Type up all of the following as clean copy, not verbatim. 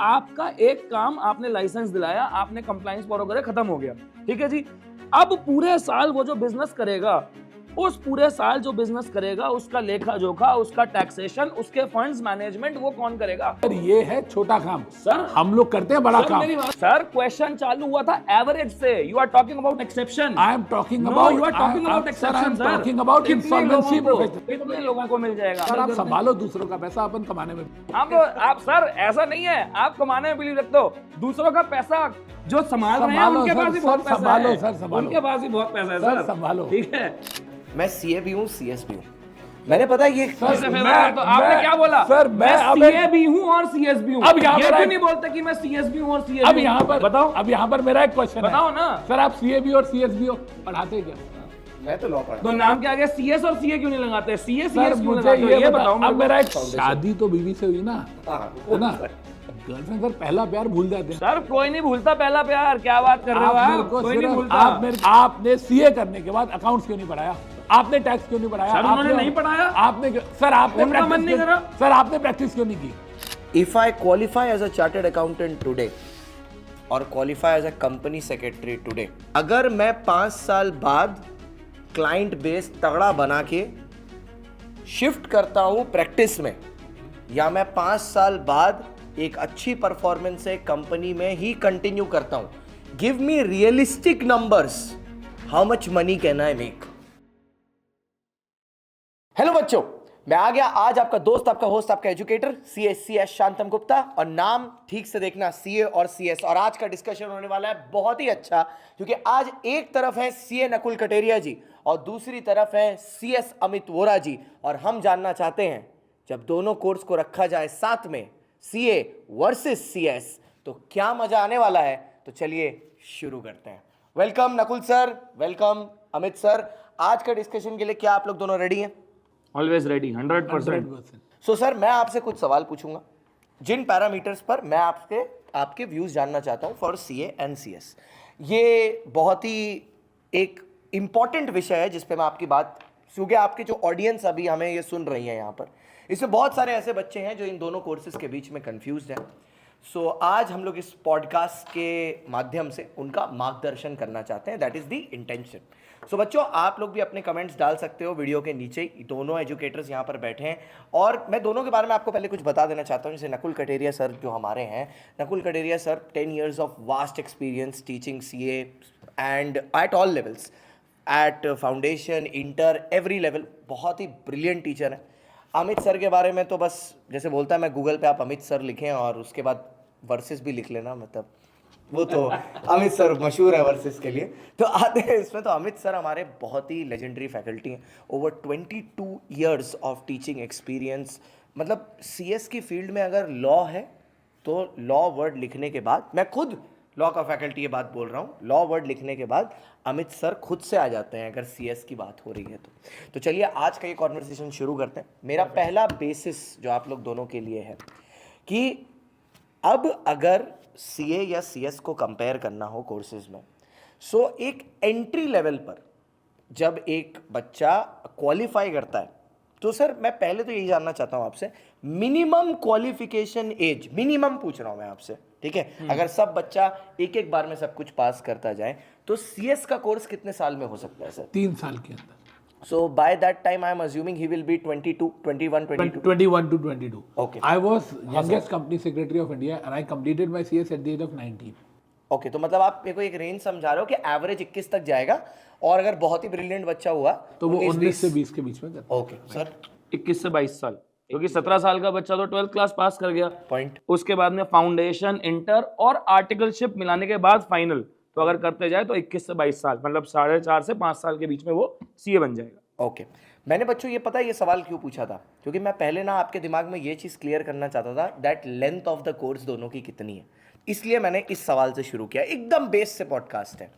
आपका एक काम, आपने लाइसेंस दिलाया, आपने कंप्लायंस वगैरह खत्म हो गया, ठीक है जी। अब पूरे साल वो जो बिजनेस करेगा, उस पूरे साल जो बिजनेस करेगा, उसका लेखा जोखा, उसका टैक्सेशन, उसके फंड्स मैनेजमेंट वो कौन करेगा? सर ये है छोटा काम, सर हम लोग करते हैं बड़ा काम। सर क्वेश्चन चालू हुआ था एवरेज से, you are talking about exception. I am talking no, about you are talking about exception sir. Talking about insolvency profession. कितने लोगों को मिल जाएगा? सर आप संभालो दूसरों का पैसा, अपन कमाने में। आप सर ऐसा नहीं है, आप कमाने में बिलीव रखते हो, दूसरों का पैसा जो संभाल रहे हैं उनके पास ही बहुत पैसा है। संभालो, उनके पास ही बहुत पैसा है सर, संभालो। ठीक है। मैं सीए भी हूँ, सीएस भी हूँ। मैंने पता है ये तो आपने क्या बोला? सर मैं सीए भी हूँ और सीएस भी हूँ। अब यहाँ ये पर क्यों नहीं बोलते कि मैं सीएस भी हूँ और सीएस अब भी यहाँ पर बताओ। अब यहाँ पर मेरा एक क्वेश्चन है, बताओ ना सर आप सीए भी और सीएस भी हो, पढ़ाते क्या? मैं तो लॉ पढ़ा। तो नाम क्या आ गया? सीएस और सीए क्यों नहीं लगाते? सीए सर सीएस क्यों मुझे लगाते? ये बताओ। अब मेरा एक शादी तो बीवी से हुई ना, हाँ, है ना? गर्लफ्रेंड सर पहला प्यार भूल जाते हैं। सर कोई नहीं भूलता पहला प्यार, क्या बात कर रहे हो मेरे आप? को कोई नहीं सिर्फ भूलता। आपने सीए करने के बाद अकाउंट्स क्यों नहीं पढ़ाया? आपने टैक्स क्यों नहीं पढ़ाया? सर उन्होंने नहीं पढ़ाया। आपने सर आपने उनका मन नहीं करा। सर आपने प्रैक्टिस क्यों नहीं की? If I qualify as a chartered accountant today और qualify as a company secretary today, अगर मैं 5 साल बाद क्लाइंट बेस तगड़ा बना के शिफ्ट करता हूं प्रैक्टिस में, या मैं 5 साल बाद एक अच्छी परफॉर्मेंस से कंपनी में ही कंटिन्यू करता हूं, give me realistic numbers, how much money can I make? Hello बच्चों, मैं आ गया आज आपका दोस्त, आपका होस्ट, आपका एजुकेटर सीएस शांतम गुप्ता, और नाम ठीक से देखना सीए और सीएस। और आज का डिस्कशन होने वाला है बहुत ही अच्छा, क्योंकि आज एक तरफ है सीए नकुल कटेरिया जी और दूसरी तरफ है सीएस अमित वोरा जी, और हम जानना चाहते हैं जब दोनों कोर्स को रखा जाए साथ में, सीए वर्सेस सीएस, तो क्या मजा आने वाला है। तो चलिए शुरू करते हैं। Welcome Nakul sir, welcome Amit sir. आज का डिस्कशन के लिए क्या आप लोग दोनों रेडी हैं? Always ready, 100%। सो सर मैं आपसे कुछ सवाल पूछूंगा जिन पैरामीटर्स पर मैं आपके व्यूज जानना चाहता हूं फॉर सीए एंड सीएस। ये बहुत ही एक इंपॉर्टेंट विषय है जिस पे मैं आपकी बात, क्योंकि आपके जो ऑडियंस अभी हमें ये सुन रही है यहाँ पर, इसमें बहुत सारे ऐसे बच्चे हैं जो इन दोनों कोर्सेज के बीच में कंफ्यूज्ड हैं। सो आज हम लोग इस पॉडकास्ट के माध्यम से उनका मार्गदर्शन करना चाहते हैं, दैट इज द इंटेंशन। सो बच्चों आप लोग भी अपने कमेंट्स डाल सकते हो वीडियो के नीचे, दोनों एजुकेटर्स यहाँ पर बैठे हैं, और मैं दोनों के बारे में आपको पहले कुछ बता देना चाहता हूँ। जैसे नकुल कटेरिया सर जो हमारे हैं, Nakul Kateria sir 10 years of vast experience teaching CA and at all levels, at foundation, inter, every level, बहुत ही ब्रिलियंट टीचर है। अमित सर के बारे में तो बस जैसे बोलता है मैं गूगल पे आप अमित सर लिखें और उसके बाद वर्सेस भी लिख लेना, मतलब वो तो अमित सर मशहूर है वर्सेस के लिए। तो आते हैं इसमें, तो अमित सर हमारे बहुत ही लेजेंडरी फैकल्टी हैं, over 22 years of teaching experience. मतलब सीएस की फील्ड में अगर लॉ है तो लॉ वर्ड लिखने के बाद, मैं खुद लॉ का फैकल्टी ये बात बोल रहा हूँ, लॉ वर्ड लिखने के बाद अमित सर खुद से आ जाते हैं अगर सीएस की बात हो रही है तो चलिए आज का ये कॉन्वर्सेशन शुरू करते हैं। मेरा पहला बेसिस जो आप लोग दोनों के लिए है कि अब अगर सीए या सीएस को कंपेयर करना हो कोर्सेज में, सो एक एंट्री लेवल पर जब एक बच्चा क्वालिफाई करता है, तो सर मैं पहले तो यही जानना चाहता हूं आपसे, मिनिमम क्वालिफिकेशन एज, मिनिमम पूछ रहा हूं मैं आपसे, ठीक है? अगर सब बच्चा एक एक बार में सब कुछ पास करता जाए तो सीएस का कोर्स कितने साल में हो सकता है सर? 3 साल के अंदर। So by that time I am assuming he will be 21, 22. 21 to 22. Okay. I was youngest company secretary of India and I completed my CS at the age of 19. Okay, तो मतलब आप मेरे को एक रेंज समझा रहे हो कि एवरेज 21 तक जाएगा, और अगर बहुत ही ब्रिलियंट बच्चा हुआ तो वो 19 से 20 के बीच में करता है। ओके सर, 21 से 22 साल, क्योंकि 17 साल का बच्चा तो 12th क्लास पास कर गया, पॉइंट। उसके बाद में फाउंडेशन, इंटर और आर्टिकलशिप मिलाने के बाद फाइनल, तो अगर करते जाए तो 21 से 22 साल, मतलब 4.5 से 5 साल के बीच में वो सीए बन जाएगा। ओके, मैंने बच्चों ये पता है ये सवाल क्यों पूछा था, क्योंकि मैं पहले ना आपके दिमाग में ये चीज़ क्लियर करना चाहता था that length of the course दोनों की कितनी है, इसलिए मैंने इस सवाल से शुरू किया। एकदम बेस से पॉडकास्ट है।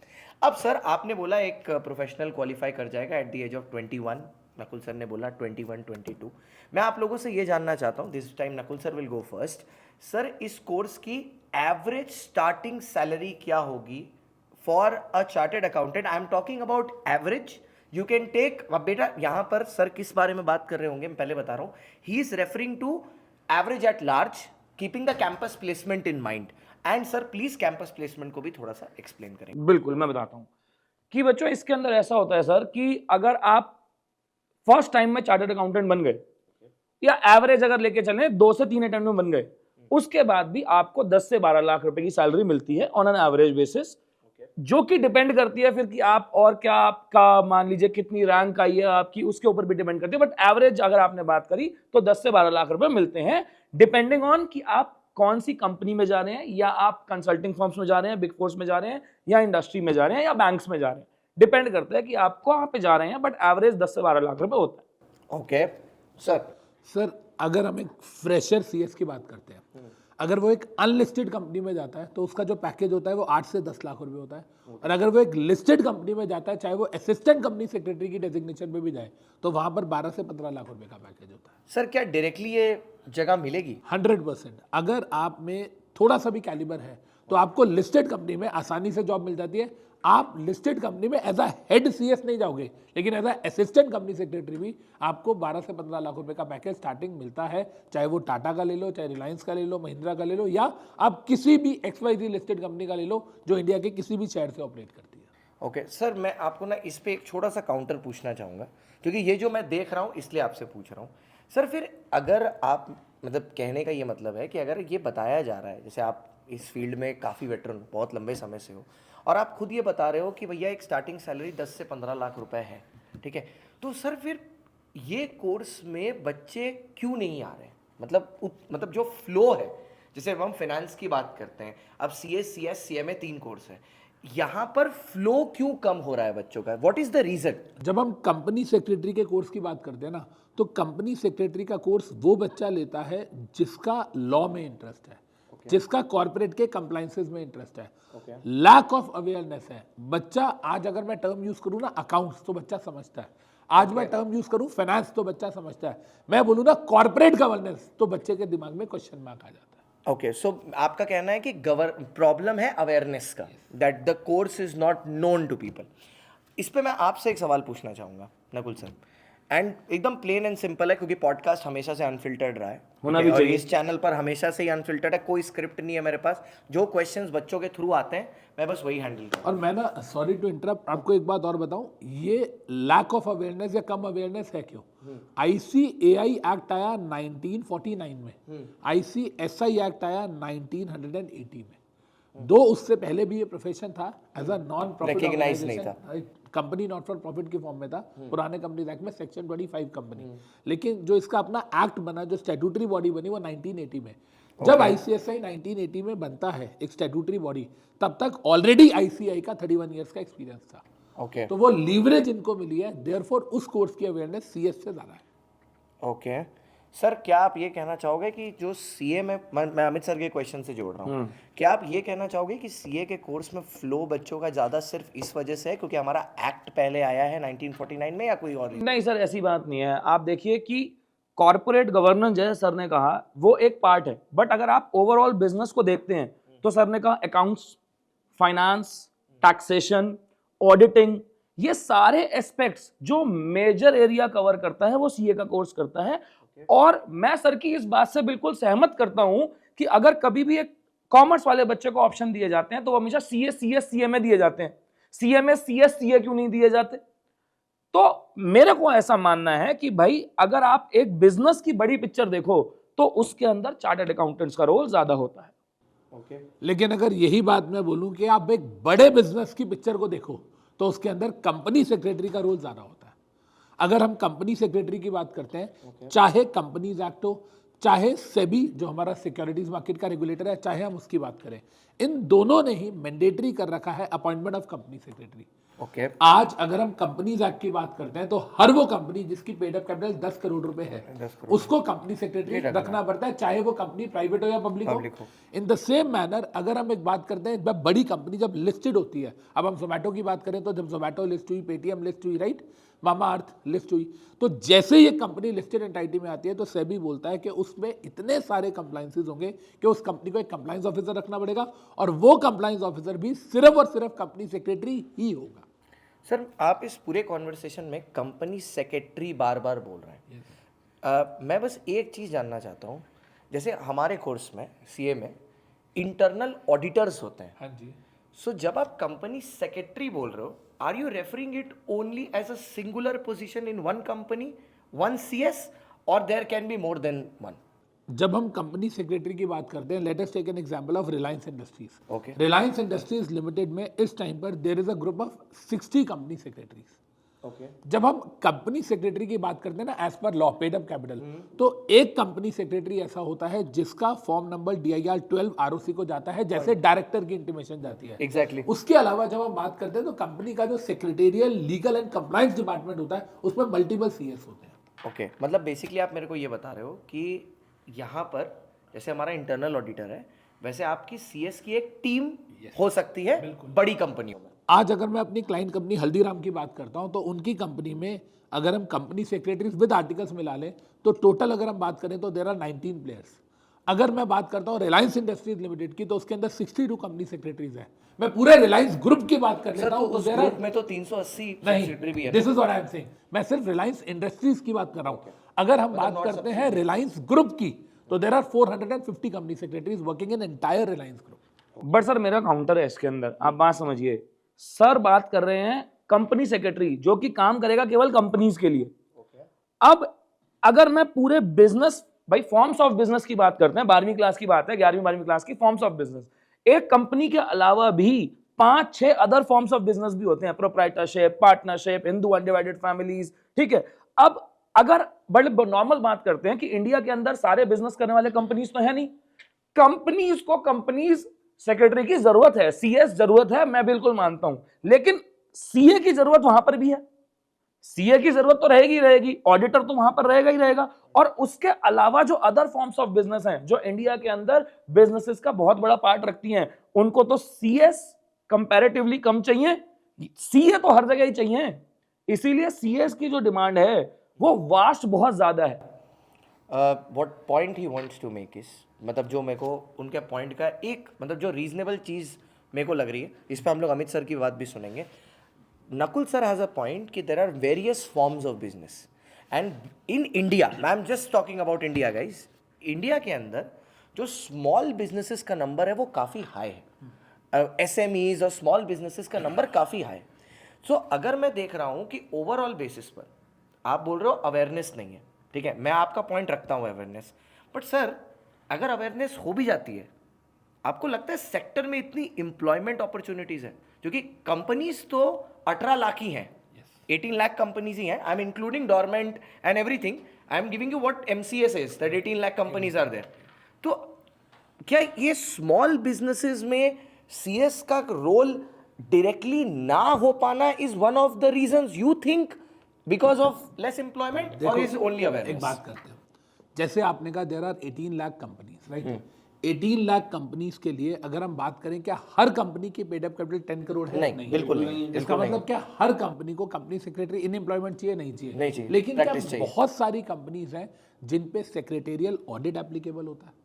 अब सर आपने बोला एक प्रोफेशनल क्वालिफाई कर जाएगा at the age of 21, Nakul sir ने बोला 21, 22। मैं आप लोगों से ये जानना चाहता हूँ, this time Nakul sir will go first. Sir इस कोर्स की एवरेज स्टार्टिंग सैलरी क्या होगी for a chartered accountant? I am talking about average, you can take. अब बेटा यहाँ पर सर किस बारे में बात कर रहे होंगे मैं पहले बता रहा हूँ, he is referring to average at large, keeping the campus placement in mind. And sir please campus placement को भी थोड़ा सा एक्सप्लेन करें। बिल्कुल, मैं बताता हूँ कि बच्चों इसके अंदर ऐसा होता है सर कि अगर आप फर्स्ट टाइम में चार्टर्ड अकाउंटेंट बन गए या एवरेज अगर लेके चले 2 से 3 अटेम्प्ट में बन गए, उसके बाद भी आपको 10 से 12 लाख रुपए की सैलरी मिलती है ऑन एन एवरेज बेसिस, जो कि डिपेंड करती है फिर कि आप और क्या आपका मान लीजिए कितनी रैंक आई है आपकी, उसके ऊपर भी डिपेंड करती है। बट एवरेज अगर आपने बात करी तो 10 से 12 लाख रुपए मिलते हैं, डिपेंडिंग ऑन कि आप कौन सी कंपनी में जा रहे हैं, या आप कंसल्टिंग फर्म्स में जा रहे हैं, बिग फोर्स में जा रहे हैं, या इंडस्ट्री में जा रहे हैं, या बैंक्स में जा रहे हैं। डिपेंड करता है कि आप कहाँ पे जा रहे हैं, बट एवरेज 10 से 12 लाख रुपए होता है। ओके सर अगर हम एक फ्रेशर सीएस की बात करते हैं, अगर वो एक अनलिस्टेड कंपनी में जाता है तो उसका जो पैकेज होता है वो 8 से 10 लाख रुपए होता है, और अगर वो एक लिस्टेड कंपनी में जाता है, चाहे वो असिस्टेंट कंपनी सेक्रेटरी की डेजिग्नेशन पे भी जाए, तो वहां पर 12 से 15 लाख रुपए का पैकेज होता है। सर क्या डायरेक्टली ये जगह मिलेगी? 100%। अगर आप में थोड़ा सा भी कैलिबर है तो आपको लिस्टेड कंपनी में आसानी से जॉब मिल जाती है। आप लिस्टेड कंपनी में एज अ हेड सीएस नहीं जाओगे, लेकिन as a assistant company secretary भी आपको 12 से 15 लाख रुपए का पैकेज स्टार्टिंग मिलता है, चाहे वो टाटा का ले लो, चाहे रिलायंस का ले लो, महिंद्रा का ले लो, या आप किसी भी XYZ लिस्टेड कंपनी का ले लो जो इंडिया के किसी भी शहर से ऑपरेट करती है। ओके सर, मैं आपको ना इस पे एक छोटा सा काउंटर पूछना चाहूँगा, क्योंकि ये जो मैं देख रहा हूँ इसलिए आपसे पूछ रहा हूँ। सर फिर अगर आप मतलब कहने का ये मतलब है कि अगर ये बताया जा रहा है, जैसे आप इस फील्ड में काफ़ी वेटरन बहुत लंबे समय से हो, और आप खुद ये बता रहे हो कि भैया एक स्टार्टिंग सैलरी 10 से 15 लाख रुपए है, ठीक है, तो सर फिर ये कोर्स में बच्चे क्यों नहीं आ रहे हैं? मतलब जो फ्लो है, जैसे हम फाइनेंस की बात करते हैं, अब CS CS CMA 3 कोर्स है, यहाँ पर फ्लो क्यों कम हो रहा है बच्चों का? What is the reason? जब हम कंपनी सेक्रेटरी के कोर्स की बात करते हैं ना, तो कंपनी सेक्रेटरी का कोर्स वो बच्चा लेता है जिसका लॉ में इंटरेस्ट है, जिसका कॉर्पोरेट के कंप्लायंसेस में इंटरेस्ट है, लैक ऑफ अवेयरनेस है। बच्चा आज अगर मैं टर्म यूज करूँ ना अकाउंट्स, तो बच्चा समझता है, आज मैं टर्म यूज करूँ फाइनेंस, तो बच्चा समझता है, मैं बोलूँ ना कॉर्पोरेट गवर्नेंस, तो बच्चे के दिमाग में क्वेश्चन मार्क आ जाता है। ओके, सो आपका कहना है कि प्रॉब्लम है अवेयरनेस का, that the course is not known to people. इस पे मैं आपसे एक सवाल पूछना चाहूँगा नकुल सर, एंड एकदम प्लेन एंड सिंपल है, क्योंकि पॉडकास्ट हमेशा से अनफिल्टर्ड रहा है, होना भी और चाहिए। इस चैनल पर हमेशा से ही अनफिल्टर्ड है, कोई स्क्रिप्ट नहीं है मेरे पास, जो क्वेश्चंस बच्चों के थ्रू आते हैं मैं बस वही हैंडल करता और मैं ना सॉरी टू इंटरप्ट, आपको एक बात और बताऊं, ये लैक ऑफ अवेयरनेस या कम अवेयरनेस है क्यों? ICAI एक्ट आया 1949 में, ICSI एक्ट आया 1980 में, दो उससे पहले भी ये प्रोफेशन था as a non profit Recognized नहीं था। कंपनी नॉट फॉर प्रॉफिट के फॉर्म में था पुराने कंपनीज एक्ट में सेक्शन 25 कंपनी, लेकिन जो इसका अपना एक्ट बना, जो स्टैट्यूटरी बॉडी बनी, वो 1980 में। जब ICSI 1980 में बनता है एक स्टैट्यूटरी बॉडी, तब तक ऑलरेडी ICAI का 31 ईयर्स का एक्सपीरियंस था। हूँ। ओके तो वो लीवरेज इनको मिली है, देयरफॉर उस कोर्स की अवेयरनेस CS से ज्यादा है। ओके सर, क्या आप ये कहना चाहोगे कि जो CA में, मैं अमित सर के क्वेश्चन से जोड़ रहा हूँ, क्या आप ये कहना चाहोगे कि CA के कोर्स में फ्लो बच्चों का ज़्यादा सिर्फ इस वजह से है क्योंकि हमारा एक्ट पहले आया है 1949 में, या कोई और reason? नहीं सर, ऐसी बात नहीं है। आप देखिए कि कॉर्पोरेट गवर्नेंस जैसे सर ने कहा वो एक पार्ट है, बट अगर आप ओवरऑल बिजनेस को देखते हैं तो सर ने कहा अकाउंट्स, फाइनेंस, टैक्सेशन, ऑडिटिंग, ये सारे एस्पेक्ट्स जो मेजर एरिया कवर करता है वो CA का कोर्स करता है। और मैं सर की इस बात से बिल्कुल सहमत करता हूं कि अगर कभी भी एक कॉमर्स वाले बच्चे को ऑप्शन दिए जाते हैं तो वो हमेशा CA CS CMA दिए जाते हैं, CMA CS CA क्यों नहीं दिए जाते? तो मेरे को ऐसा मानना है कि भाई अगर आप एक बिजनेस की बड़ी पिक्चर देखो तो उसके अंदर चार्टर्ड अकाउंटेंट्स का रोल ज्यादा होता है। लेकिन अगर यही बात मैं बोलूं कि आप एक बड़े बिजनेस की पिक्चर को देखो तो उसके अंदर कंपनी सेक्रेटरी का रोल ज्यादा होता है। अगर हम कंपनी सेक्रेटरी की बात करते हैं, चाहे कंपनीज एक्ट हो, चाहे सेबी जो हमारा सिक्योरिटीज मार्केट का रेगुलेटर है, चाहे हम उसकी बात करें, इन दोनों ने ही मैंडेटरी कर रखा है appointment of company secretary. Okay आज अगर हम कंपनीज एक्ट की बात करते हैं तो हर वो कंपनी जिसकी पेड अप कैपिटल 10 करोड़ रुपए है, 10 करोड़ उसको कंपनी सेक्रेटरी रखना पड़ता है, चाहे वो कंपनी प्राइवेट हो या पब्लिक हो। इन द सेम मैनर अगर हम एक बात करते हैं, जब बड़ी कंपनी जब लिस्टेड होती है, अब हम जोमेटो की बात करें तो जब जोमेटो लिस्ट हुई, पेटीएम लिस्ट हुई, राइट, मामा अर्थ लिस्ट हुई, तो जैसे ही एक कंपनी लिस्टेड एंटिटी में आती है तो सेबी बोलता है कि उसमें इतने सारे कंप्लायंसेस होंगे कि उस कंपनी को एक कंप्लायंस ऑफिसर रखना पड़ेगा, और वो कंप्लायंस ऑफिसर भी सिर्फ और सिर्फ कंपनी सेक्रेटरी ही होगा। सर, आप इस पूरे कॉन्वर्सेशन में कंपनी सेक्रेटरी बार बार बोल रहे हैं। मैं बस एक चीज़ जानना चाहता हूँ, जैसे हमारे कोर्स में सीए में इंटरनल ऑडिटर्स होते हैं. हाँ जी. सो जब आप कंपनी सेक्रेटरी बोल रहे हो, are you referring it only as a singular position in one company, one CS, और there can be more than one? जब हम कंपनी सेक्रेटरी की बात करते हैं, let us take an example of Reliance Industries. Okay. Reliance Industries Limited में इस टाइम पर there is a group of 60 company secretaries. Okay. जब हम कंपनी सेक्रेटरी की बात करते हैं ना, as per law paid up capital, तो एक कंपनी सेक्रेटरी ऐसा होता है जिसका फॉर्म नंबर DIR 12 ROC को जाता है, जैसे डायरेक्टर की इंटीमेशन जाती है. एग्जैक्टली. उसके अलावा जब हम बात करते हैं तो कंपनी का जो secretarial legal and compliance department होता है, उसमें मल्टीपल CS होते हैं. ओके, मतलब बेसिकली आप मेरे को ये बता रहे हो कि यहाँ पर जैसे हमारा इंटरनल ऑडिटर है, वैसे आपकी सीएस की एक टीम हो सकती है बड़ी कंपनियों में. आज अगर मैं अपनी क्लाइंट कंपनी हल्दीराम की बात करता हूं, तो उनकी कंपनी में अगर हम कंपनी सेक्रेटरीज विद आर्टिकल्स मिला लें तो टोटल अगर हम बात करें तो देयर आर 19 प्लेयर्स. अगर मैं बात करता हूं रिलायंस इंडस्ट्रीज लिमिटेड की, तो उसके अंदर 62 कंपनी सेक्रेटरीज हैं. मैं पूरे रिलायंस ग्रुप की बात कर लेता हूं तो उस देयर ग्रुप में तो 380 सब्सिडियरी भी है. This is what I am saying. मैं सिर्फ रिलायंस इंडस्ट्रीज की बात कर रहा हूं. अगर हम बात करते हैं रिलायंस ग्रुप की, तो there are 450 company secretaries working in entire Reliance group. But sir मेरा काउंटर है इसके अंदर, आप बात समझिए. सर बात कर रहे हैं कंपनी सेक्रेटरी जो कि काम करेगा केवल कंपनीज के लिए. अब अगर मैं पूरे बिजनेस, भाई फॉर्म्स ऑफ बिजनेस की बात करते हैं, 12वीं क्लास की बात है, 11वीं 12वीं क्लास की, फॉर्म्स ऑफ बिजनेस. एक कंपनी के अलावा भी 5-6 अदर फॉर्म्स ऑफ बिजनेस भी होते हैं, proprietorship, partnership, Hindu undivided families. ठीक है. अब अगर बड़े नॉर्मल बात करते हैं कि इंडिया के अंदर सारे बिजनेस करने वाले कंपनीज तो है नहीं. कंपनीज को कंपनीज सेक्रेटरी की जरूरत है, CS जरूरत है, मैं बिल्कुल मानता हूं. लेकिन CA की जरूरत वहां पर भी है. CA की जरूरत तो रहेगी ही रहेगी, ऑडिटर तो वहां पर रहेगा ही रहेगा. और उसके अलावा जो अदर फॉर्म्स ऑफ बिजनेस हैं जो इंडिया के अंदर बिजनेसेस का बहुत बड़ा पार्ट रखती हैं, उनको तो CS कंपैरेटिवली कम चाहिए, CA तो हर जगह ही चाहिए. इसीलिए CS की जो डिमांड है वो वास्ट बहुत ज्यादा है. What point he wants to make is, मतलब जो मेरे को उनके पॉइंट का एक, मतलब जो रीजनेबल चीज़ मेरे को लग रही है, इस पे हम लोग अमित सर की बात भी सुनेंगे. Nakul sir has a point कि there are various forms of business and in India, I am just talking about India guys, India के अंदर जो स्मॉल बिजनेसेस का नंबर है वो काफ़ी हाई है. SMEs और स्मॉल बिजनेसेस का नंबर काफ़ी हाई. सो अगर मैं देख रहा हूँ कि ओवरऑल बेसिस पर आप बोल रहे हो अवेयरनेस नहीं है, ठीक है, मैं आपका पॉइंट रखता हूँ अवेयरनेस. बट सर अगर अवेयरनेस हो भी जाती है, आपको लगता है सेक्टर में इतनी एम्प्लॉयमेंट अपॉर्चुनिटीज है, क्योंकि कंपनीज तो 18 लाख ही हैं, 18 लाख कंपनीज ही हैं. I am including dormant and everything. I am giving you what MCA says that 18 lakh companies are there. तो क्या ये स्मॉल बिजनेसेस में CS का रोल डायरेक्टली ना हो पाना is one of the reasons you think, because of less employment, और is only एक अवेयरनेस? बात करते हैं, जैसे आपने कहा there are 18 lakh companies, right. 18 lakh companies के लिए अगर हम बात करें, क्या हर कंपनी की पेड अप कैपिटल 10 करोड़ है? नहीं, बिल्कुल नहीं. इसका मतलब क्या हर कंपनी को कंपनी सेक्रेटरी इन एम्प्लॉयमेंट चाहिए? नहीं चाहिए. नहीं चाहिए. लेकिन क्या Practice चाहिए. बहुत सारी कंपनीज हैं जिन पे सेक्रेटेरियल ऑडिट एप्लीकेबल होता है,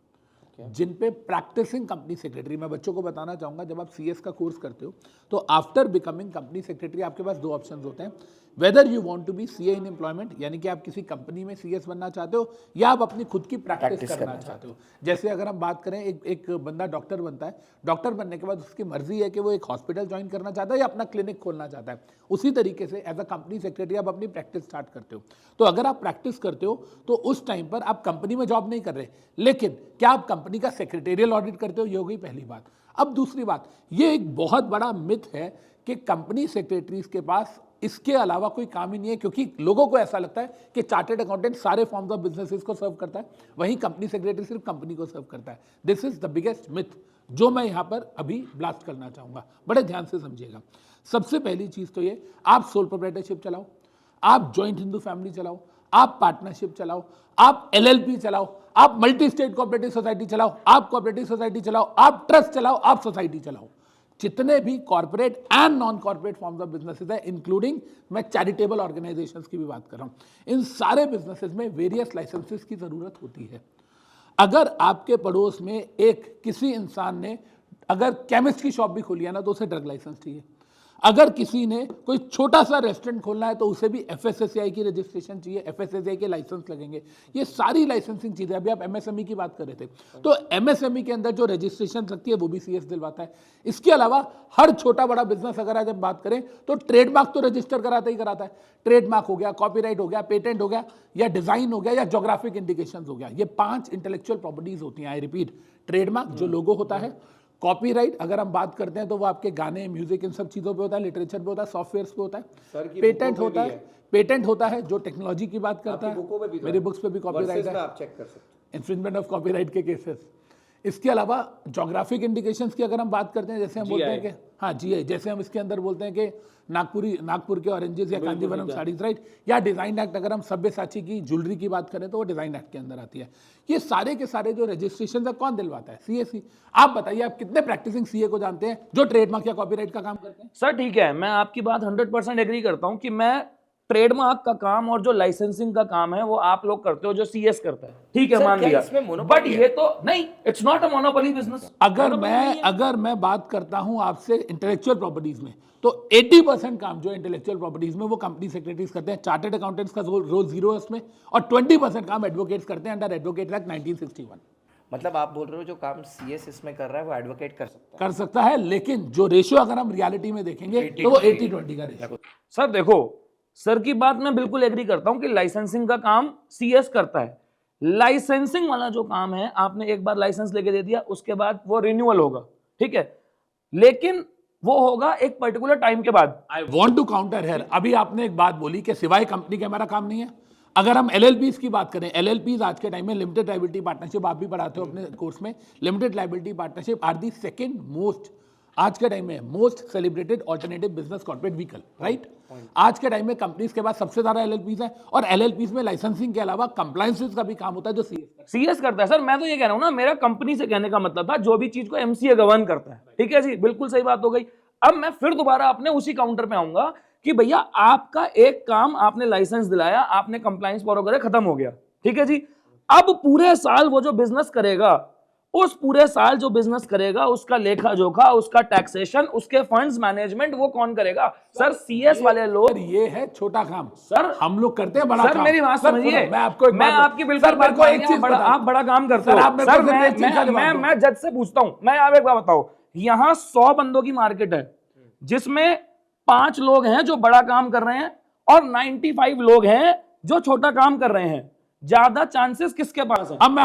जिन पे प्रैक्टिसिंग कंपनी सेक्रेटरी. मैं बच्चों को बताना चाहूंगा, जब आप CS का कोर्स करते हो तो आफ्टर बिकमिंग कंपनी सेक्रेटरी आपके पास 2 ऑप्शंस होते हैं. Whether you want to be CA in employment, यानी कि आप किसी कंपनी में CS बनना चाहते हो, या आप अपनी खुद की प्रैक्टिस करना चाहते हो. जैसे अगर हम बात करें, एक बंदा डॉक्टर बनता है, डॉक्टर बनने के बाद उसकी मर्जी है कि वो एक हॉस्पिटल ज्वाइन करना चाहता है या अपना क्लिनिक खोलना चाहता है. उसी तरीके से एज अ कंपनी सेक्रेटरी आप अपनी प्रैक्टिस स्टार्ट करते हो. तो अगर आप प्रैक्टिस करते हो तो उस टाइम पर आप कंपनी में जॉब नहीं कर रहे, लेकिन क्या आप कंपनी का सेक्रेटेरियल ऑडिट करते हो? ये हो गई पहली बात. अब दूसरी बात, ये एक बहुत बड़ा मिथ है कि कंपनी सेक्रेटरीज के पास इसके अलावा कोई काम ही नहीं है, क्योंकि लोगों को ऐसा लगता है कि चार्टर्ड अकाउंटेंट सारे फॉर्म्स ऑफ बिजनेसेस को सर्व करता है, वहीं कंपनी सेक्रेटरी सिर्फ कंपनी को सर्व करता है. This is the biggest myth जो मैं यहाँ पर अभी ब्लास्ट करना चाहूँगा. बड़े ध्यान से समझिएगा. सबसे पहली चीज़ तो ये, आप सोल प्रोप्राइटरशिप चलाओ, आप जॉइंट हिंदू फैमिली चलाओ, आप पार्टनरशिप चलाओ, आप LLP चलाओ, आप मल्टी स्टेट कोऑपरेटिव सोसाइटी चलाओ, आप कोऑपरेटिव सोसाइटी चलाओ, आप ट्रस्ट चलाओ, आप सोसाइटी चलाओ. जितने भी corporate and non corporate forms of businesses है, इंक्लूडिंग मैं चैरिटेबल ऑर्गेनाइजेशंस की भी बात कर रहा हूं, इन सारे बिजनेसेस में वेरियस लाइसेंसेस की जरूरत होती है. अगर आपके पड़ोस में किसी इंसान ने अगर केमिस्ट की शॉप भी खोली है ना, तो उसे ड्रग लाइसेंस चाहिए. अगर किसी ने कोई छोटा सा रेस्टोरेंट खोलना है तो उसे भी FSSAI की रजिस्ट्रेशन चाहिए, FSSAI के लाइसेंस लगेंगे। ये सारी लाइसेंसिंग चीज़ें, अभी आप MSME की बात कर रहे थे, तो MSME के अंदर जो रजिस्ट्रेशन लगती है वो भी CS दिलवाता है। इसके अलावा हर छोटा बड़ा बिजनेस अगर आज हम बात करें तो ट्रेडमार्क तो रजिस्टर कराता ही कराता है। ट्रेडमार्क हो गया, कॉपीराइट हो गया, पेटेंट हो गया, या डिजाइन हो गया, या जोग्राफिक इंडिकेशन हो गया। ये 5 इंटेलेक्चुअल प्रॉपर्टीज होती हैं। आई रिपीट, ट्रेडमार्क जो लोगो होता है, कॉपीराइट अगर हम बात करते हैं तो वो आपके गाने, म्यूजिक, इन सब चीज़ों पे होता है, लिटरेचर पे होता है, सॉफ्टवेयर पे होता है। पेटेंट होता है जो टेक्नोलॉजी की बात करता है। मेरी बुक्स पे भी कॉपीराइट है, आप चेक कर सकते हैं, इन्फ्रिंजमेंट ऑफ कॉपीराइट के केसेस। इसके अलावा जोग्राफिक इंडिकेशंस की अगर हम बात करते हैं, जैसे हम बोलते हैं कि हाँ GI, जैसे हम इसके अंदर बोलते हैं कि नागपुर के ऑरेंजेस या कांजीवरम साड़ीज, राइट, या डिजाइन एक्ट, अगर हम सब्यसाची की ज्वेलरी की बात करें तो वो डिजाइन एक्ट के अंदर आती है। ये सारे के सारे जो रजिस्ट्रेशन है कौन दिलवाता है? CAC। आप बताइए, आप कितने प्रैक्टिसिंग CA को जानते हैं जो ट्रेडमार्क या कॉपीराइट का काम करते हैं? सर ठीक है, मैं आपकी बात 100% एग्री करता हूं कि मैं ट्रेडमार्क का काम और जो लाइसेंसिंग का काम है वो आप लोग करते हो, जो CS करता है, ठीक है, मान लिया। बट ये तो नहीं, it's not a monopoly business. अगर मैं बात करता हूं आपसे इंटेलेक्चुअल प्रॉपर्टीज में, तो 80% काम जो इंटेलेक्चुअल प्रॉपर्टीज में वो कंपनी सेक्रेटरीज करते हैं। चार्टर्ड अकाउंटेंट्स का रोल 0 है इसमें, और 20% काम एडवोकेट्स करते हैं अंडर एडवोकेट एक्ट 1961। मतलब आप बोल रहे हो जो काम CS इसमें कर रहा है वो एडवोकेट कर सकता है, लेकिन जो रेशियो अगर हम रियलिटी में देखेंगे तो वो 80-20 का रेशियो। सर देखो, सर की बात मैं बिल्कुल एग्री करता हूं कि लाइसेंसिंग का काम CS करता है। लाइसेंसिंग वाला जो काम है, आपने एक बार लाइसेंस लेके दे दिया, उसके बाद वो रिन्यूअल होगा, ठीक है, लेकिन वो होगा एक पर्टिकुलर टाइम के बाद। I want to counter here, अभी आपने एक बात बोली कि सिवाय कंपनी के हमारा काम नहीं है। अगर हम LLPs की बात करें, LLPs आज के टाइम में लिमिटेड लायबिलिटी पार्टनरशिप, आप भी पढ़ाते हो अपने कोर्स में, limited liability partnership are the second most, आज के टाइम में most celebrated alternative business corporate vehicle, right. आज के टाइम में कंपनीज के बाद सबसे ज्यादा LLPs है, और LLPs में लाइसेंसिंग के अलावा कंप्लायंसेस का भी काम होता है जो CS करता है। सर मैं तो ये कह रहा हूं ना, मेरा कंपनी से कहने का मतलब था जो भी चीज को MCA गवर्न करता है, ठीक है जी, बिल्कुल सही बात हो गई। अब मैं फिर दोबारा अपने उसी काउंटर पे आऊंगा कि भैया आपका एक काम, आपने लाइसेंस दिलाया, आपने कंप्लायंस फॉलो करे, खत्म हो गया, ठीक है जी। अब पूरे साल वो जो बिजनेस करेगा, उस पूरे साल जो बिजनेस करेगा, उसका लेखा जोखा, उसका टैक्सेशन, उसके फंड्स मैनेजमेंट वो कौन करेगा? सर CS वाले लोग। ये है छोटा काम सर, हम लोग करते हैं बड़ा सर काम। मेरी बात समझिए, मैं आपकी बिल्कुल आप बड़ा काम करते हो। सर मैं जज से पूछता हूं, मैं आप एक बात बताओ, यहां 100 बंदों की मार्केट है जिसमें 5 लोग हैं जो बड़ा काम कर रहे हैं और 95 लोग हैं जो छोटा काम कर रहे हैं। ज्यादा चांसेस किसके पास है? अब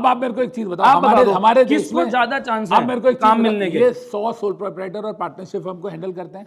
आप मेरे को एक चीज बताओ, हमारे देश में ज्यादा चांस है मेरे को काम मिलने के? ये 100 सोल प्रोप्राइटर और पार्टनरशिप फर्म को हैंडल करते हैं।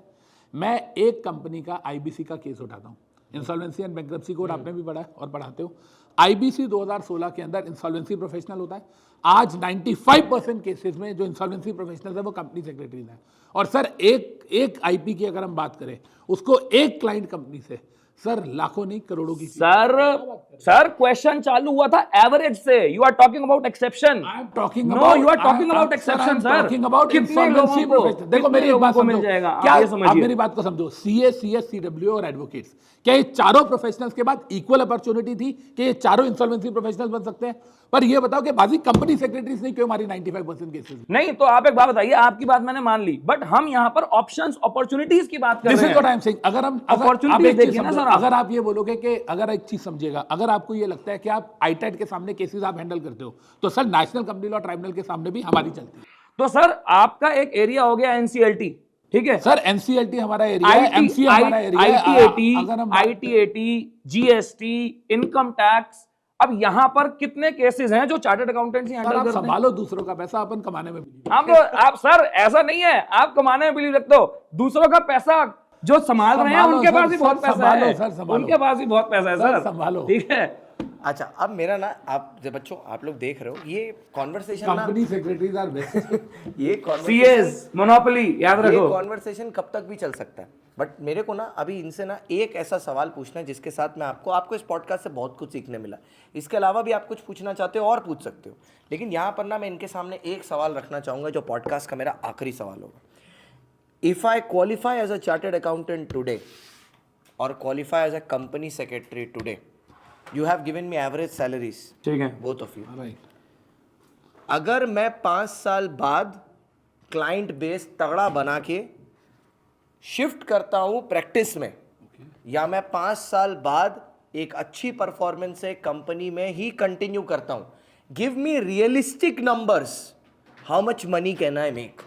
मैं एक कंपनी का IBC का केस उठाता हूं, इंसॉल्वेंसी एंड बैंक्रप्सी कोड, आपने भी पढ़ा है और पढ़ाते हो। IBC 2016 के अंदर इंसॉल्वेंसी प्रोफेशनल होता है। आज 95% केसेस में जो इंसॉल्वेंसी प्रोफेशनल है वो कंपनी सेक्रेटरीज है। और सर एक IP की अगर हम बात करें, उसको एक क्लाइंट कंपनी से सर लाखों नहीं करोड़ों की। सर क्वेश्चन चालू हुआ था एवरेज से, you are talking about exception. I am talking no, you are talking about exception sir. Talking about कितने लोगों को, देखो मेरी एक बात मिल जाएगा, क्या आप ये समझिए, आप मेरी बात को समझो। CA, CS, CW और एडवोकेट्स, क्या ये चारों प्रोफेशनल्स के बाद इक्वल अपॉर्चुनिटी थी कि ये चारों इंसॉल्वेंसी प्रोफेशनल्स बन सकते हैं? पर ये बताओ कि बाजी कंपनी सेक्रेटरीज ने क्यों हमारी 95% केसेस? नहीं तो आप एक बात बताइए, आपकी बात मैंने मान ली, बट हम यहाँ पर ऑप्शंस, अपॉर्चुनिटीज की बात कर रहे हैं। This is what I am saying. अगर हम अपॉर्चुनिटीज देखिए ना सर, अगर आप ये बोलोगे कि अगर एक चीज समझिएगा, अगर आपको ये लगता है कि आप ITAT के सामने केसेस आप हैंडल करते हो, तो sir national company law tribunal के सामने भी हमारी चलती है। तो सर आपका एक एरिया हो गया NCLT, ठीक है सर, NCLT हमारा एरिया है, MCA हमारा एरिया है, ITAT, GST, इनकम टैक्स। अब यहाँ पर कितने केसेस हैं जो चार्टर्ड अकाउंटेंट्स हैंडल करते हैं? संभालो दूसरों का पैसा, अपन कमाने में आप सर ऐसा नहीं है, आप कमाने में बिलीव रखते हो, दूसरों का पैसा जो संभाल रहे हैं उनके पास भी बहुत पैसा है, उनके पास भी बहुत पैसा है सर, संभालो, ठीक है। अच्छा, अब मेरा ना, आप बच्चों आप लोग देख रहे हो ये कॉन्वर्सेशन ना, कंपनी सेक्रेटरीज आर बेस्ट, ये CS मोनोपोली याद रखो। ये कॉन्वर्सेशन कब तक भी चल सकता है, बट मेरे को ना अभी इनसे ना एक ऐसा सवाल पूछना है जिसके साथ मैं आपको इस पॉडकास्ट से बहुत कुछ सीखने मिला। इसके अलावा भी आप कुछ पूछना चाहते हो और पूछ सकते हो, लेकिन यहाँ पर ना मैं इनके सामने एक सवाल रखना चाहूँगा जो पॉडकास्ट का मेरा आखिरी सवाल होगा। If I qualify as a chartered accountant today और qualify as a company secretary today, you have given me average salaries, ठीक है, both of you, अगर मैं 5 साल बाद क्लाइंट बेस तगड़ा बना के शिफ्ट करता हूं प्रैक्टिस में, या मैं 5 साल बाद एक अच्छी परफॉर्मेंस से कंपनी में ही कंटिन्यू करता हूं, give me realistic numbers, how much money can I make?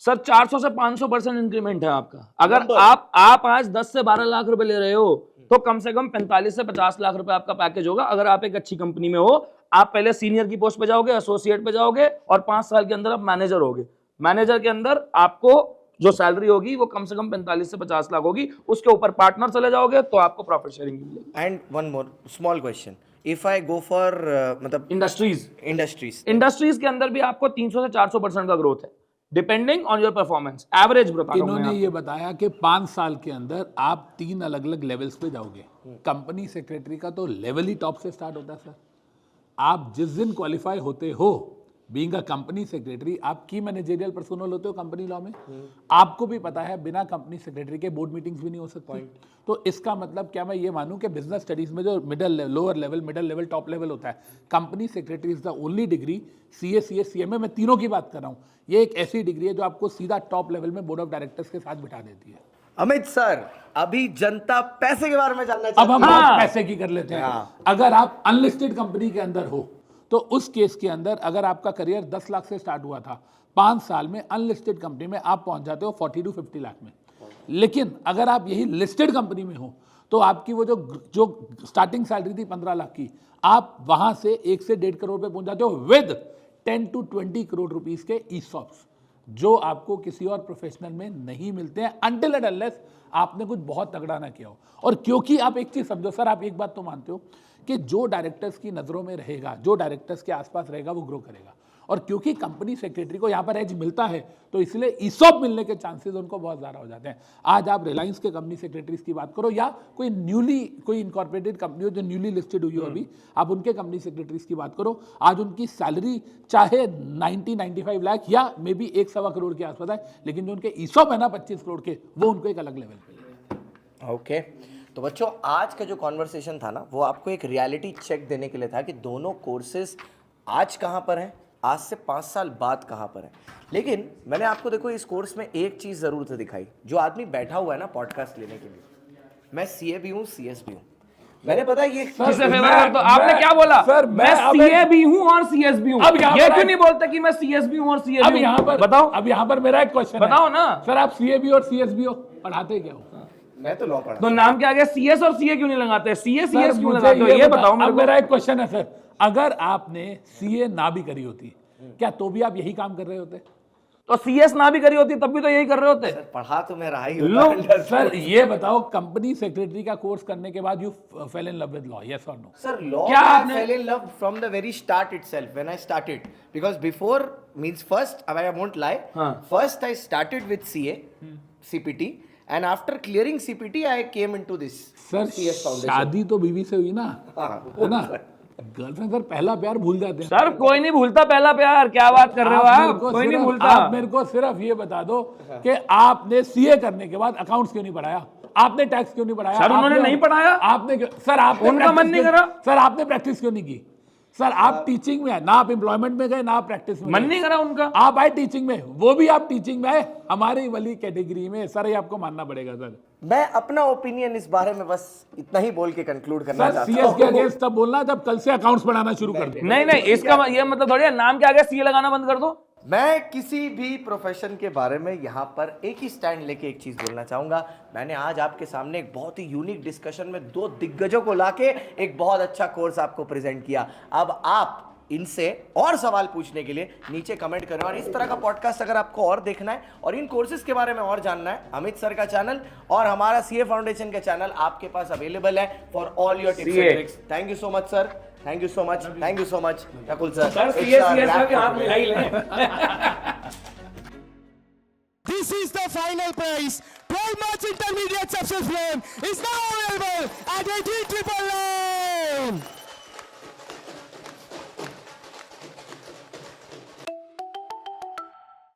Sir 400 से 500% इंक्रीमेंट है आपका। अगर Number. आप आज 10 से 12 लाख रुपए ले रहे हो तो कम से कम 45 से 50 लाख रुपए आपका पैकेज होगा। अगर आप एक अच्छी कंपनी में हो, आप पहले सीनियर की पोस्ट पे जाओगे, एसोसिएट पे जाओगे और 5 साल के अंदर आप मैनेजर होगे। मैनेजर के अंदर आपको जो सैलरी होगी वो कम से कम 45 से 50 लाख होगी। उसके ऊपर पार्टनर चले जाओगे तो आपको प्रॉफिट शेयरिंग मिलेगी। And one more small question, if I go for मतलब इंडस्ट्रीज के अंदर भी आपको 300 से 400% का ग्रोथ है, depending on your performance. Average बता रहा हूं मैं इन्होंने ये बताया कि 5 साल के अंदर आप 3 अलग अलग लेवल्स पे जाओगे। कंपनी सेक्रेटरी का तो लेवल ही टॉप से स्टार्ट होता है सर। आप जिस दिन क्वालिफाई होते हो बीइंग अ कंपनी सेक्रेटरी, आप की मैनेजरियल पर्सनल होते हो कंपनी लॉ में। आपको भी पता है बिना कंपनी सेक्रेटरी के बोर्ड मीटिंग्स भी नहीं हो सकती। तो इसका मतलब क्या मैं ये मानूं कि बिजनेस स्टडीज में जो lower level, middle level, top level होता है, company secretary is the only degree, CA, CS, CMA, मैं तीनों की बात कर रहा हूँ, ये एक ऐसी डिग्री है जो आपको सीधा टॉप लेवल में बोर्ड ऑफ डायरेक्टर्स के साथ बिठा देती है। अमित सर, अभी जनता पैसे के बारे में जानना अब हम चाहती है। बात पैसे की कर लेते हैं। अगर आप अनलिस्टेड कंपनी के अंदर हो तो उस केस के अंदर अगर आपका करियर 10 लाख से स्टार्ट हुआ था, 5 साल में अनलिस्टेड कंपनी में आप पहुंच जाते हो 40 to 50 लाख में। लेकिन अगर आप यही लिस्टेड कंपनी में हो तो आपकी वो जो स्टार्टिंग सैलरी थी 15 लाख की, आप वहां से 1 से 1.5 करोड़ पे पहुंच जाते हो विद 10 to 20 करोड़ रुपीस के ESOPs, जो आपको किसी और प्रोफेशनल में नहीं मिलते हैं अनटिल एंड अनलेस आपने कुछ बहुत तगड़ा ना किया हो। और क्योंकि आप एक चीज समझो सर, आप एक बात तो मानते हो कि जो डायरेक्टर्स की नज़रों में रहेगा, जो डायरेक्टर्स के आसपास रहेगा, वो ग्रो करेगा। और क्योंकि कंपनी सेक्रेटरी को यहाँ पर एज मिलता है तो इसलिए ESOP मिलने के चांसेस उनको बहुत ज़्यादा हो जाते हैं। आज आप रिलायंस के कंपनी सेक्रेटरीज की बात करो या कोई इनकॉर्पोरेटेड कंपनी हो जो न्यूली लिस्टेड हुई हो अभी, आप उनके कंपनी सेक्रेटरीज की बात करो, आज उनकी सैलरी चाहे 90-95 लाख या मे बी 1-1.25 करोड़ के आसपास है, लेकिन जो उनके ESOP है ना 25 करोड़ के, वो उनको एक अलग लेवल पे। ओके, तो बच्चों आज का जो कॉन्वर्सेशन था ना, वो आपको एक रियलिटी चेक देने के लिए था कि दोनों कोर्सेज आज कहाँ पर हैं, आज से 5 साल बाद कहाँ पर है। लेकिन मैंने आपको देखो इस कोर्स में एक चीज़ ज़रूर से दिखाई, जो आदमी बैठा हुआ है ना पॉडकास्ट लेने के लिए, मैं CA भी हूँ, CS भी हूँ, मैंने पता ये किसे फेवर कर दो। आपने क्या बोला? सर, मैं CA भी हूँ और CS भी हूँ। अब यहाँ ये पर क्यों नहीं बोलते कि मैं CS भी हूँ और CA अब भी यहाँ हूँ? पर बताओ। अब यहाँ पर मेरा एक क्वेश्चन है। बताओ ना सर, आप CA भी और CS भी हो, पढ़ाते क्या हो? मैं तो लॉ पढ़ा। तो नाम क्या आ गया? CS और CA क्यों नहीं लगाते? CA सर, CS क्यों मुझे लगाते हो? ये बताओ मेरे अब को। मेरा एक क्वेश्चन है सर, अगर आपने CA ना भी करी होती, क्या तो भी आप यही काम कर रहे होते? तो CS ना भी करी होती तब भी तो यही कर रहे होते। पढ़ा तो मैं रहा ही लो, हूँ। सर ये बताओ, कंपनी सेक्रेटरी का कोर्स करने के बाद you fail in love with law, yes और नो? Sir, law क्या I आपने- fell in love from the very start itself when I started, because before means first I won't lie, हाँ. first I started with CA, CPT, and after clearing CPT I came into this sir CS foundation. शादी तो बीवी से हुई ना, हाँ, है ना? गर्लफ्रेंड सर पहला प्यार भूल जाते हैं। सर कोई नहीं भूलता पहला प्यार, क्या बात कर रहे हो आप? कोई नहीं भूलता। आप मेरे को सिर्फ ये बता दो कि आपने CA करने के बाद अकाउंट्स क्यों नहीं पढ़ाया, आपने टैक्स क्यों नहीं पढ़ाया? सर, उन्होंने नहीं पढ़ाया। आपने सर आपने उनका मन नहीं करा। सर आपने प्रैक्टिस क्यों नहीं की? सर आप टीचिंग में ना, आप एम्प्लॉयमेंट में गए ना आप प्रैक्टिस में मन गए। नहीं करा उनका। आप आए टीचिंग में, वो भी आप टीचिंग में आए हमारी वाली कैटेगरी में। सर ये आपको मानना पड़ेगा सर। मैं अपना ओपिनियन इस बारे में बस इतना ही बोल के कंक्लूड करना सर चाहता CS के हूँ। अगेंस्ट तब बोलना जब कल से अकाउंट्स पढ़ाना शुरू कर दे। नहीं, इसका ये मतलब थोड़ी है नाम क्या आ गया CA लगाना बंद कर दो। मैं किसी भी प्रोफेशन के बारे में यहाँ पर एक ही स्टैंड लेके एक चीज बोलना चाहूंगा। मैंने आज आपके सामने एक बहुत ही यूनिक डिस्कशन में 2 दिग्गजों को लाके एक बहुत अच्छा कोर्स आपको प्रेजेंट किया। अब आप इनसे और सवाल पूछने के लिए नीचे कमेंट करें, और इस तरह का पॉडकास्ट अगर आपको और देखना है और इन कोर्सेज के बारे में और जानना है, अमित सर का चैनल और हमारा CA फाउंडेशन का चैनल आपके पास अवेलेबल है for all your tips and tricks. Thank you so much sir, thank you so much, thank you so much Nakul sir. This is the final prize. 12 months intermediate success plan is now available at 18,999.